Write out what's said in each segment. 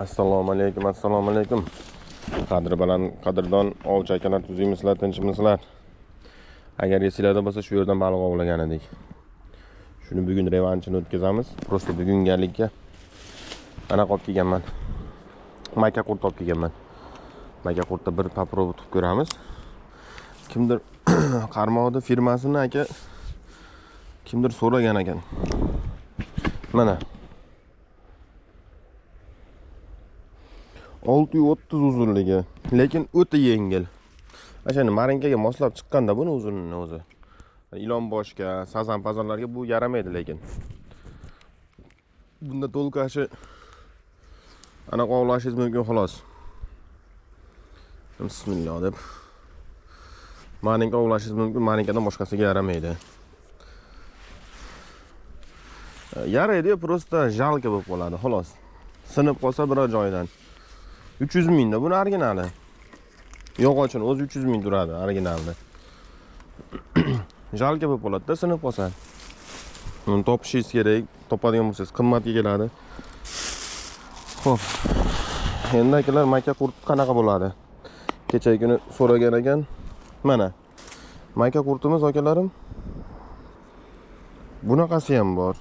Assalomu alaykum. Qadri baland, qadrdon ovchi akalar, tuzingmisizlar, tinchmisizlar? Agar esinglarda bo'lsa, shu yerdan baliq ovlagan edik. Shuni bugun revanchini o'tkazamiz. Prosta bugungalikka ana qolib kelganman. Mayka qurt olib kelganman. Mayka qurtda bir paprov tutib ko'ramiz. Kimdir qarmoqni firmasini aka kimdir so'ragan ekan. Mana 630 uzunligi, lekin o'ta yengil. Ashani marinkaga moslab chiqqanda buni uzunligini o'zi. Ilon boshga, sazan pazonlarga bu yaramaydi lekin. Bunda to'lqashi ana qovlashingiz mumkin xolos. Bismillah deb. Marinka ovlashingiz mumkin, marinkadan boshqasiga yaramaydi. Yaraydi, prosta jalka bo'lib qoladi, xolos. Sinib qolsa biror joydan. 300 mingda buni originali. Yog'ochini o'zi 300 ming turadi originalda. Jalka bo'lib qoladi-da, sinib qolsa. Uni topishingiz kerak, topadigan bo'lsangiz qimmatga keladi. Xo'p. Endi akalar mayka qurt qanaqa bo'ladi? Kecha kuni so'ragan ekan. Mana. Mayka qurtimiz akalarim. Bunaqasi ham bor.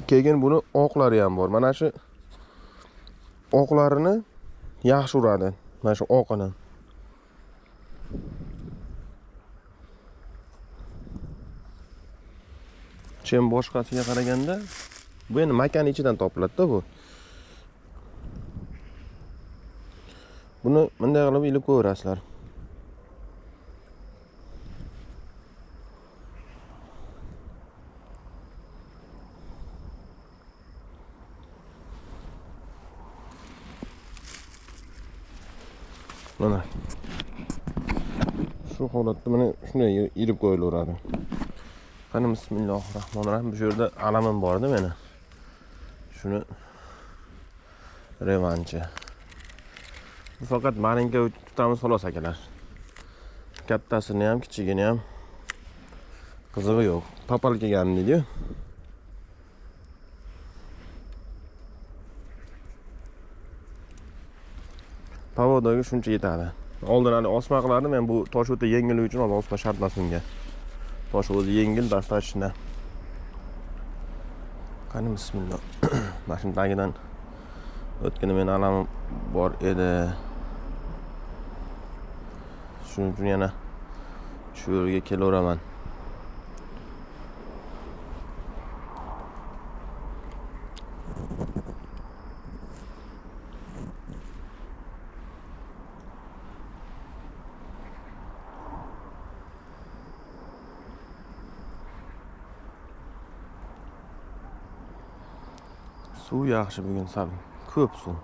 Keyin buni oqlari ham bor. Mana shu oqlarini yaxshi uradi. Mana shu oqini. Chem boshqasiga qaraganda bu endi makani ichidan topiladi-da bu. Buni bunday qilib ilib ko'rasizlar. Mana shu holatda mana shunday ilib qo'yilaveradi. Qani bismillahirrohmanirrohim. Bu yerda alamim bor edi meni. Shuni revanchi. Bu faqat marinka tutamiz xolos akalar. Kattasini ham, kichigini ham qizig'i yo'q. Papal kelgan deydi. Pavodaga shuncha yetadi. Oldin hali osma qilardim, men bu tosh o'ta yengilligi uchun osma shart emas bunga. Tosh o'zi yengil, dastlashina. Qani bismillah. Mashin tagidan o'tgani men alamim bor edi. Shuning uchun yana shu yerga kelaveraman. Suv yaxshi bugun sal ko'p suv.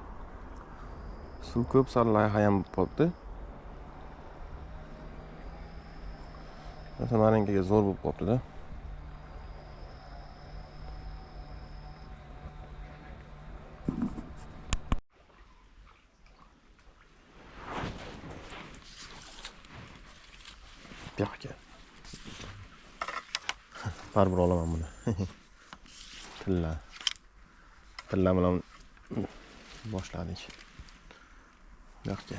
Suv ko'p, sal layha ham bo'libdi. Mesela marinkaga zo'r bo'lib qolibdi-da. Bu yoqqa. Baribir olaman buni. Tilla bilan boshladik. Bu yoqqa.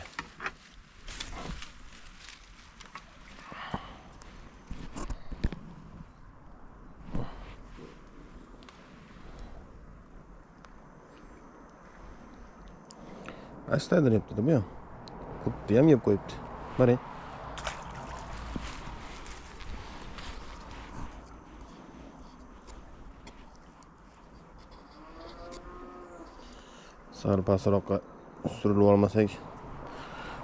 Astaydir yaptı bu ya. Kurttu ham yeb qo'yibdi. Qarang. Sal pastroqqa surilib olmasak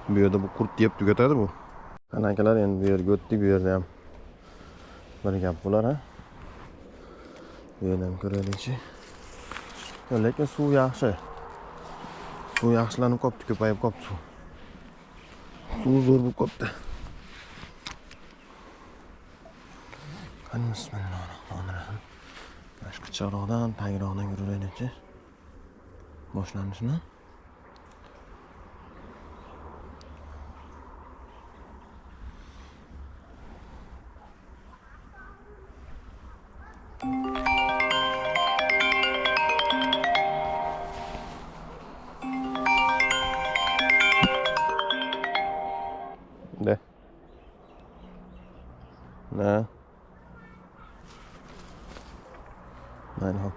bu yerda bu kurt yeb tugatadi bu. Qani akalar, endi bu yerga o'tdik, bu yerda ham bir gap bo'lar ha. Bu yerda ham ko'raylikchi. Lekin suv yaxshi. Suv yaxshilanib qopti, ko'payib qopti suv. Suv zo'r bo'lib qopti. Qani bismillahirrohmanirrohim. Mana shu qichoqroqdan, tagiroqdan yuraveraylikchi. Boshlanishini. Mayli hop.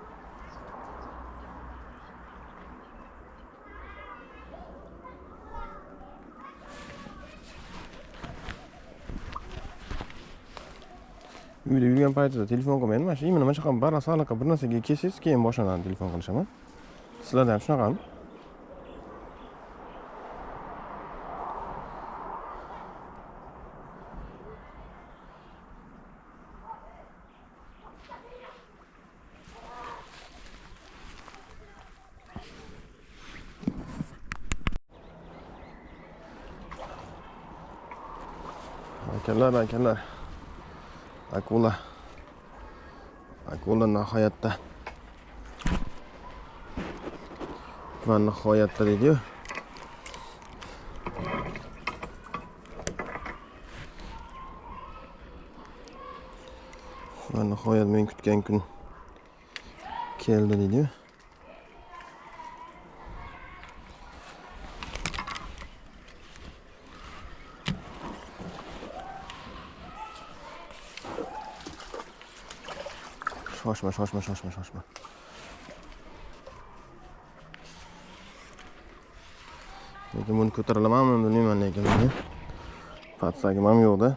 Uyda yurgan paytida telefon qilmayman. Mana shu nima chaqam barasalaqa bir narsaga kelsangiz, keyin boshlanadi telefon qilishaman. Sizlarda ham shunaqami? Akallar. Akula nihoyatda. Va nihoyatda deydi-yu. Va nihoyat men kutgan kun keldi deydi-yu. Shoshma. Lekin buni ko'tarilamanmi bilmayman lekin. Patsagim ham yo'qda.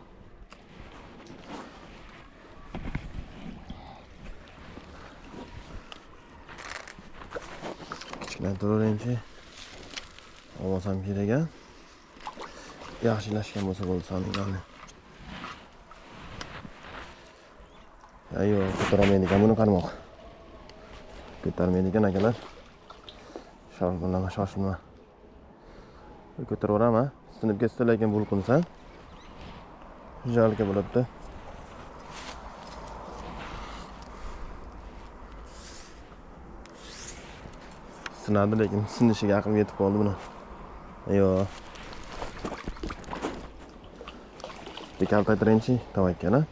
Kichiklantiravering-chi. Ovoz ham kerak a. Yaxshilashgan bo'lsa bo'ldi soninglarni. Ayyo, ko'tarmaydi ekan buni qarmoq. Ko'tarmaydi ekan akalar. Shoshilma. Ko'taraveraman. Sinib ketsa lekin bulqinsan. Jalga bo'ladi. Sinadi lekin sinishiga aqlim yetib qoldi buni. Ayyo. Dekaltaytiringchi, tavakkal a.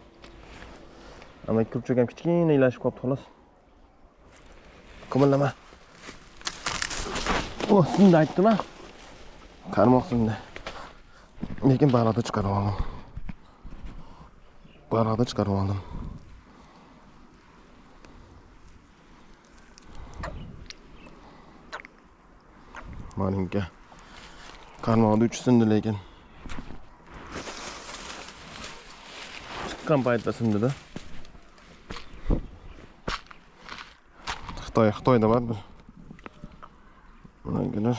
Ama ko'pchilik ham kichkina ilashib qolibdi xolos. Qimillama. Oh, sindi aytdim-a. Qarmoq sindi. Lekin baliqni chiqarib oldim. Malinka. Qarmoqni 3 sindi lekin. Chiqqan paytda sindi-da. Xitoyda var bir. Buna gelir.